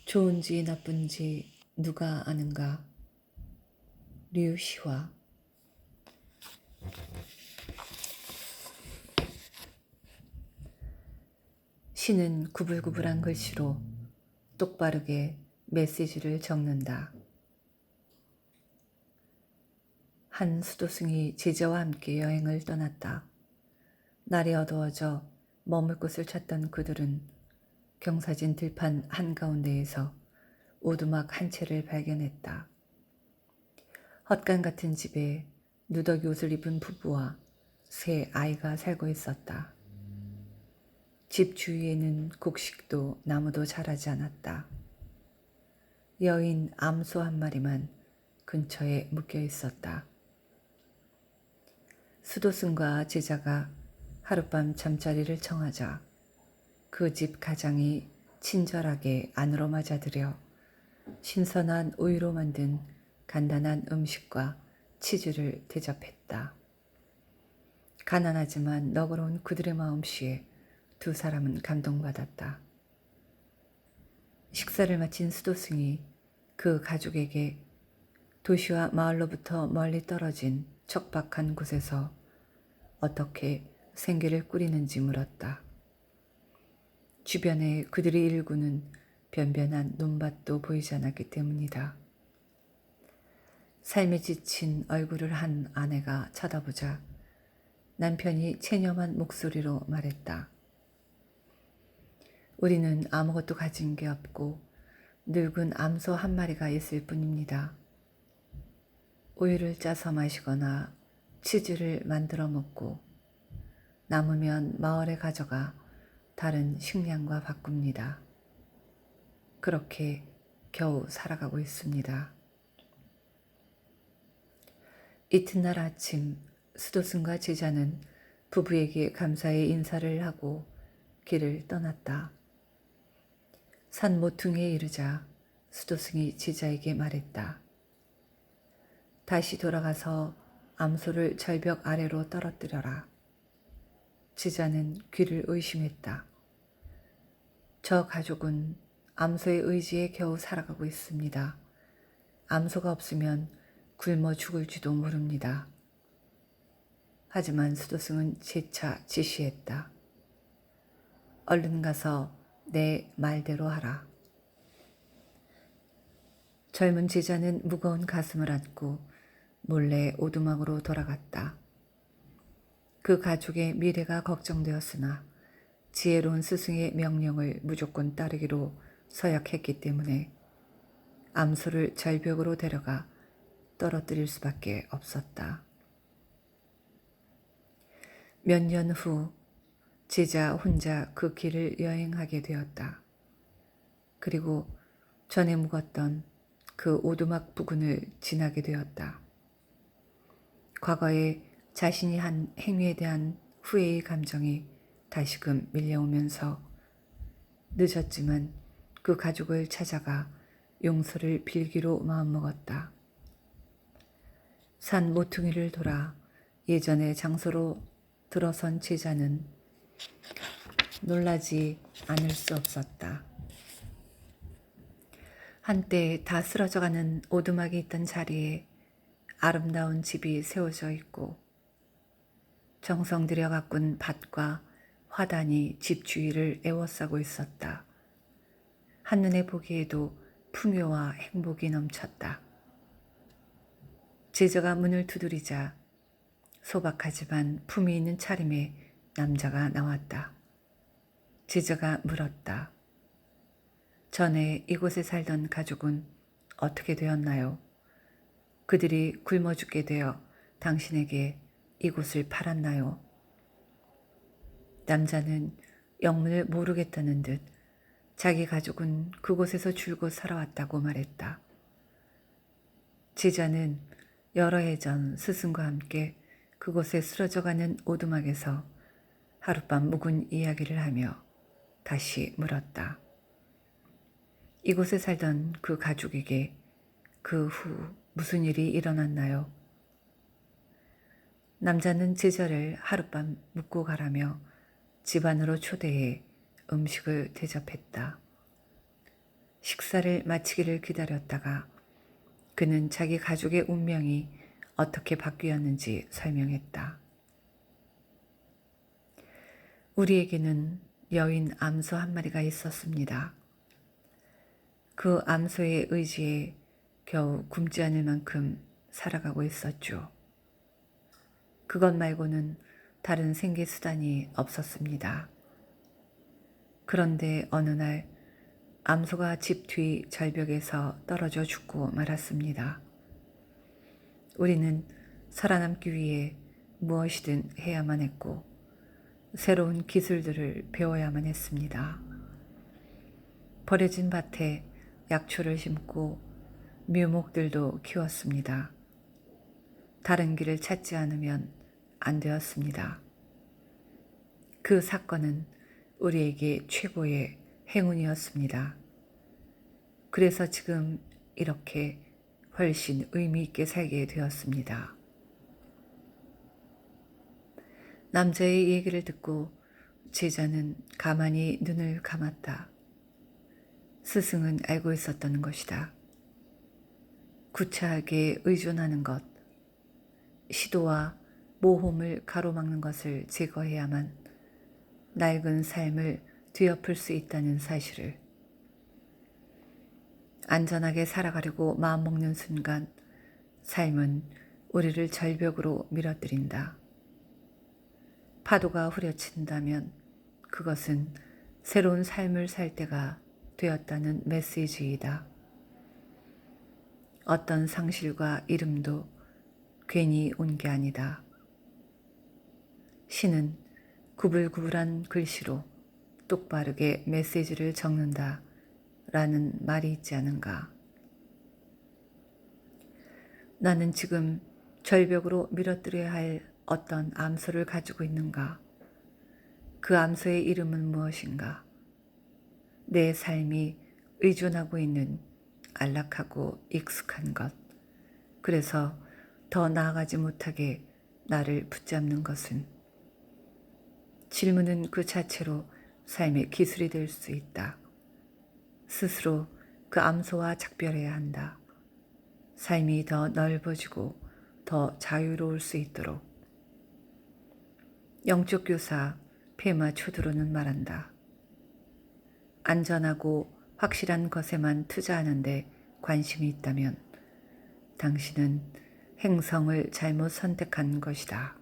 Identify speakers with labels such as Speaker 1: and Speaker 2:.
Speaker 1: 좋은지 나쁜지 누가 아는가? 류시화. 시는 구불구불한 글씨로 똑바르게 메시지를 적는다. 한 수도승이 제자와 함께 여행을 떠났다. 날이 어두워져 머물 곳을 찾던 그들은 경사진 들판 한가운데에서 오두막 한 채를 발견했다. 헛간 같은 집에 누더기 옷을 입은 부부와 세 아이가 살고 있었다. 집 주위에는 곡식도 나무도 자라지 않았다. 여인 암소 한 마리만 근처에 묶여 있었다. 수도승과 제자가 하룻밤 잠자리를 청하자 그 집 가장이 친절하게 안으로 맞아들여 신선한 우유로 만든 간단한 음식과 치즈를 대접했다. 가난하지만 너그러운 그들의 마음씨에 두 사람은 감동받았다. 식사를 마친 수도승이 그 가족에게 도시와 마을로부터 멀리 떨어진 척박한 곳에서 어떻게 생계를 꾸리는지 물었다. 주변에 그들의 일구는 변변한 논밭도 보이지 않았기 때문이다. 삶에 지친 얼굴을 한 아내가 쳐다보자 남편이 체념한 목소리로 말했다. 우리는 아무것도 가진 게 없고 늙은 암소 한 마리가 있을 뿐입니다. 우유를 짜서 마시거나 치즈를 만들어 먹고 남으면 마을에 가져가 다른 식량과 바꿉니다. 그렇게 겨우 살아가고 있습니다. 이튿날 아침 수도승과 제자는 부부에게 감사의 인사를 하고 길을 떠났다. 산 모퉁이에 이르자 수도승이 제자에게 말했다. 다시 돌아가서 암소를 절벽 아래로 떨어뜨려라. 제자는 귀를 의심했다. 저 가족은 암소의 의지에 겨우 살아가고 있습니다. 암소가 없으면 굶어 죽을지도 모릅니다. 하지만 수도승은 재차 지시했다. 얼른 가서 내 말대로 하라. 젊은 제자는 무거운 가슴을 안고 몰래 오두막으로 돌아갔다. 그 가족의 미래가 걱정되었으나 지혜로운 스승의 명령을 무조건 따르기로 서약했기 때문에 암소를 절벽으로 데려가 떨어뜨릴 수밖에 없었다. 몇 년 후 제자 혼자 그 길을 여행하게 되었다. 그리고 전에 묵었던 그 오두막 부근을 지나게 되었다. 과거에 자신이 한 행위에 대한 후회의 감정이 다시금 밀려오면서 늦었지만 그 가족을 찾아가 용서를 빌기로 마음먹었다. 산 모퉁이를 돌아 예전의 장소로 들어선 제자는 놀라지 않을 수 없었다. 한때 다 쓰러져가는 오두막이 있던 자리에 아름다운 집이 세워져 있고 정성 들여 가꾼 밭과 화단이 집 주위를 에워싸고 있었다. 한눈에 보기에도 풍요와 행복이 넘쳤다. 제자가 문을 두드리자 소박하지만 품위 있는 차림의 남자가 나왔다. 제자가 물었다. 전에 이곳에 살던 가족은 어떻게 되었나요? 그들이 굶어 죽게 되어 당신에게 이곳을 팔았나요? 남자는 영문을 모르겠다는 듯 자기 가족은 그곳에서 줄곧 살아왔다고 말했다. 제자는 여러 해 전 스승과 함께 그곳에 쓰러져가는 오두막에서 하룻밤 묵은 이야기를 하며 다시 물었다. 이곳에 살던 그 가족에게 그 후 무슨 일이 일어났나요? 남자는 제자를 하룻밤 묵고 가라며 집 안으로 초대해 음식을 대접했다. 식사를 마치기를 기다렸다가 그는 자기 가족의 운명이 어떻게 바뀌었는지 설명했다. 우리에게는 여인 암소 한 마리가 있었습니다. 그 암소의 의지에 겨우 굶지 않을 만큼 살아가고 있었죠. 그것 말고는 다른 생계 수단이 없었습니다. 그런데 어느 날 암소가 집 뒤 절벽에서 떨어져 죽고 말았습니다. 우리는 살아남기 위해 무엇이든 해야만 했고 새로운 기술들을 배워야만 했습니다. 버려진 밭에 약초를 심고 묘목들도 키웠습니다. 다른 길을 찾지 않으면 안 되었습니다. 그 사건은 우리에게 최고의 행운이었습니다. 그래서 지금 이렇게 훨씬 의미 있게 살게 되었습니다. 남자의 얘기를 듣고 제자는 가만히 눈을 감았다. 스승은 알고 있었던 것이다. 구차하게 의존하는 것, 시도와 모험을 가로막는 것을 제거해야만 낡은 삶을 뒤엎을 수 있다는 사실을. 안전하게 살아가려고 마음먹는 순간 삶은 우리를 절벽으로 밀어뜨린다. 파도가 후려친다면 그것은 새로운 삶을 살 때가 되었다는 메시지이다. 어떤 상실과 이름도 괜히 온 게 아니다. 시는 구불구불한 글씨로 똑바르게 메시지를 적는다 라는 말이 있지 않은가. 나는 지금 절벽으로 밀어뜨려야 할 어떤 암소를 가지고 있는가? 그 암소의 이름은 무엇인가? 내 삶이 의존하고 있는 안락하고 익숙한 것, 그래서 더 나아가지 못하게 나를 붙잡는 것은. 질문은 그 자체로 삶의 기술이 될 수 있다. 스스로 그 암소와 작별해야 한다. 삶이 더 넓어지고 더 자유로울 수 있도록. 영적 교사 페마 초드로는 말한다. 안전하고 확실한 것에만 투자하는데 관심이 있다면 당신은 행성을 잘못 선택한 것이다.